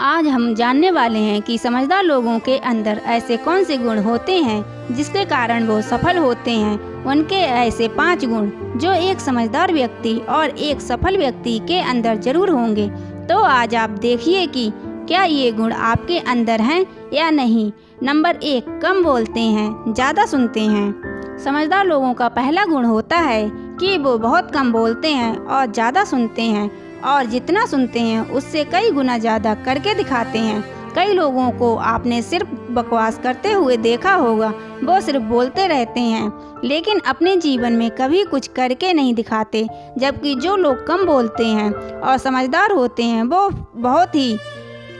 आज हम जानने वाले हैं कि समझदार लोगों के अंदर ऐसे कौन से गुण होते हैं जिसके कारण वो सफल होते हैं। उनके ऐसे 5 गुण जो एक समझदार व्यक्ति और एक सफल व्यक्ति के अंदर जरूर होंगे। तो आज आप देखिए कि क्या ये गुण आपके अंदर हैं या नहीं। नंबर 1, कम बोलते हैं, ज़्यादा सुनते हैं। समझदार लोगों का पहला गुण होता है कि वो बहुत कम बोलते हैं और ज़्यादा सुनते हैं, और जितना सुनते हैं उससे कई गुना ज़्यादा करके दिखाते हैं। कई लोगों को आपने सिर्फ बकवास करते हुए देखा होगा। वो सिर्फ बोलते रहते हैं लेकिन अपने जीवन में कभी कुछ करके नहीं दिखाते। जबकि जो लोग कम बोलते हैं और समझदार होते हैं वो बहुत ही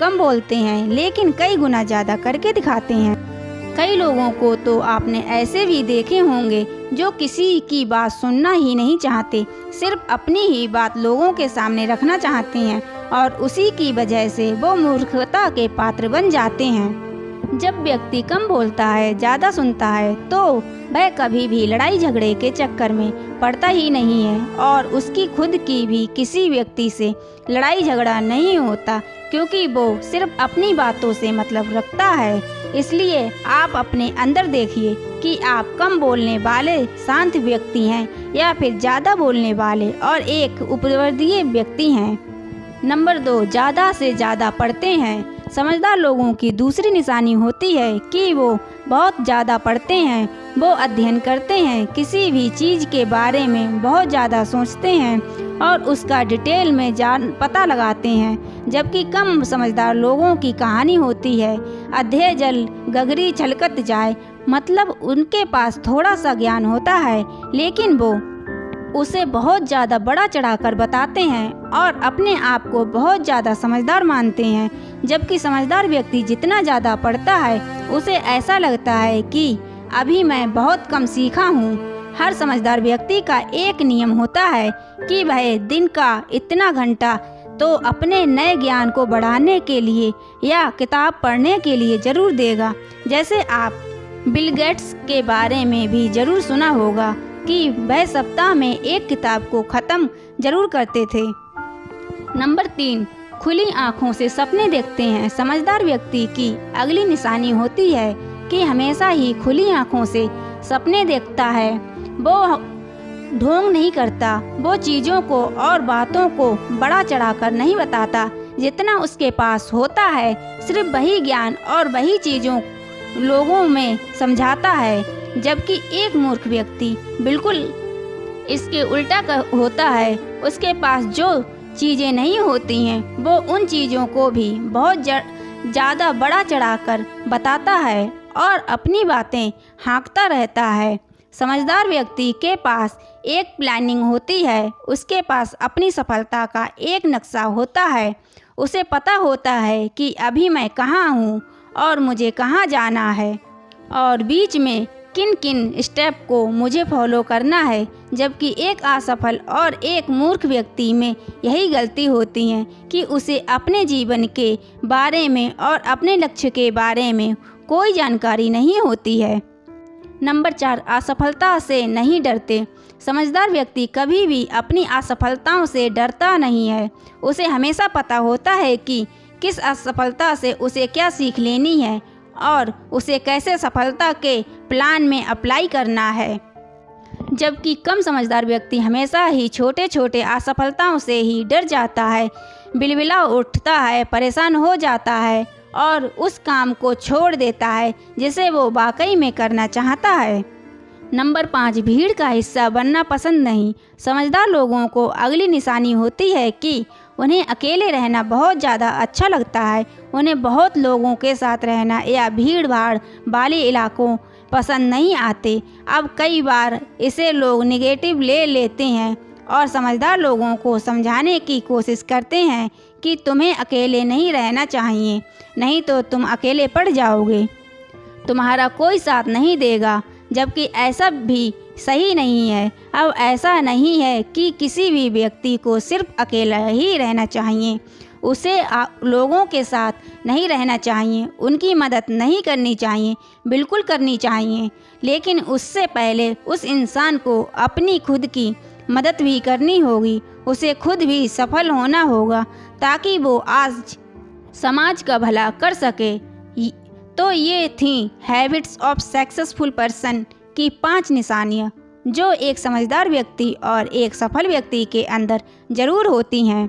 कम बोलते हैं लेकिन कई गुना ज़्यादा करके दिखाते हैं। कई लोगों को तो आपने ऐसे भी देखे होंगे जो किसी की बात सुनना ही नहीं चाहते, सिर्फ अपनी ही बात लोगों के सामने रखना चाहते हैं और उसी की वजह से वो मूर्खता के पात्र बन जाते हैं। जब व्यक्ति कम बोलता है, ज़्यादा सुनता है तो वह कभी भी लड़ाई झगड़े के चक्कर में पड़ता ही नहीं है और उसकी खुद की भी किसी व्यक्ति से लड़ाई झगड़ा नहीं होता, क्योंकि वो सिर्फ अपनी बातों से मतलब रखता है। इसलिए आप अपने अंदर देखिए कि आप कम बोलने वाले शांत व्यक्ति हैं या फिर ज़्यादा बोलने वाले और एक उपवर्गीय व्यक्ति हैं। नंबर 2, ज़्यादा से ज़्यादा पढ़ते हैं। समझदार लोगों की दूसरी निशानी होती है कि वो बहुत ज़्यादा पढ़ते हैं। वो अध्ययन करते हैं, किसी भी चीज़ के बारे में बहुत ज़्यादा सोचते हैं और उसका डिटेल में पता लगाते हैं। जबकि कम समझदार लोगों की कहानी होती है अधे जल गगरी छलकत जाए, मतलब उनके पास थोड़ा सा ज्ञान होता है लेकिन वो उसे बहुत ज़्यादा बड़ा चढ़ाकर बताते हैं और अपने आप को बहुत ज़्यादा समझदार मानते हैं। जबकि समझदार व्यक्ति जितना ज़्यादा पढ़ता है उसे ऐसा लगता है कि अभी मैं बहुत कम सीखा हूँ। हर समझदार व्यक्ति का एक नियम होता है कि वह दिन का इतना घंटा तो अपने नए ज्ञान को बढ़ाने के लिए या किताब पढ़ने के लिए ज़रूर देगा। जैसे आप बिल गेट्स के बारे में भी ज़रूर सुना होगा कि वह सप्ताह में एक किताब को ख़त्म जरूर करते थे। नंबर 3, खुली आँखों से सपने देखते हैं। समझदार व्यक्ति की अगली निशानी होती है कि हमेशा ही खुली आँखों से सपने देखता है। वो ढोंग नहीं करता, वो चीज़ों को और बातों को बड़ा चढ़ाकर नहीं बताता। जितना उसके पास होता है सिर्फ वही ज्ञान और वही चीज़ों लोगों में समझाता है। जबकि एक मूर्ख व्यक्ति बिल्कुल इसके उल्टा होता है। उसके पास जो चीज़ें नहीं होती हैं वो उन चीज़ों को भी बहुत ज़्यादा बड़ा चढ़ाकर बताता है और अपनी बातें हाँकता रहता है। समझदार व्यक्ति के पास एक प्लानिंग होती है, उसके पास अपनी सफलता का एक नक्शा होता है। उसे पता होता है कि अभी मैं कहाँ हूँ और मुझे कहाँ जाना है और बीच में किन किन स्टेप को मुझे फॉलो करना है। जबकि एक असफल और एक मूर्ख व्यक्ति में यही गलती होती है कि उसे अपने जीवन के बारे में और अपने लक्ष्य के बारे में कोई जानकारी नहीं होती है। नंबर 4, असफलता से नहीं डरते। समझदार व्यक्ति कभी भी अपनी असफलताओं से डरता नहीं है। उसे हमेशा पता होता है कि किस असफलता से उसे क्या सीख लेनी है और उसे कैसे सफलता के प्लान में अप्लाई करना है। जबकि कम समझदार व्यक्ति हमेशा ही छोटे छोटे असफलताओं से ही डर जाता है, बिलबिला उठता है, परेशान हो जाता है और उस काम को छोड़ देता है जिसे वो वाकई में करना चाहता है। नंबर 5, भीड़ का हिस्सा बनना पसंद नहीं। समझदार लोगों को अगली निशानी होती है कि उन्हें अकेले रहना बहुत ज़्यादा अच्छा लगता है। उन्हें बहुत लोगों के साथ रहना या भीड़ भाड़ वाले इलाकों पसंद नहीं आते। अब कई बार इसे लोग नेगेटिव ले लेते हैं और समझदार लोगों को समझाने की कोशिश करते हैं कि तुम्हें अकेले नहीं रहना चाहिए, नहीं तो तुम अकेले पड़ जाओगे, तुम्हारा कोई साथ नहीं देगा। जबकि ऐसा भी सही नहीं है। अब ऐसा नहीं है कि किसी भी व्यक्ति को सिर्फ अकेला ही रहना चाहिए। उसे लोगों के साथ नहीं रहना चाहिए, उनकी मदद नहीं करनी चाहिए, बिल्कुल करनी चाहिए, लेकिन उससे पहले उस इंसान को अपनी खुद की मदद भी करनी होगी। उसे खुद भी सफल होना होगा ताकि वो आज समाज का भला कर सके। तो ये थी हैबिट्स ऑफ सक्सेसफुल पर्सन की 5 निशानियाँ जो एक समझदार व्यक्ति और एक सफल व्यक्ति के अंदर ज़रूर होती हैं।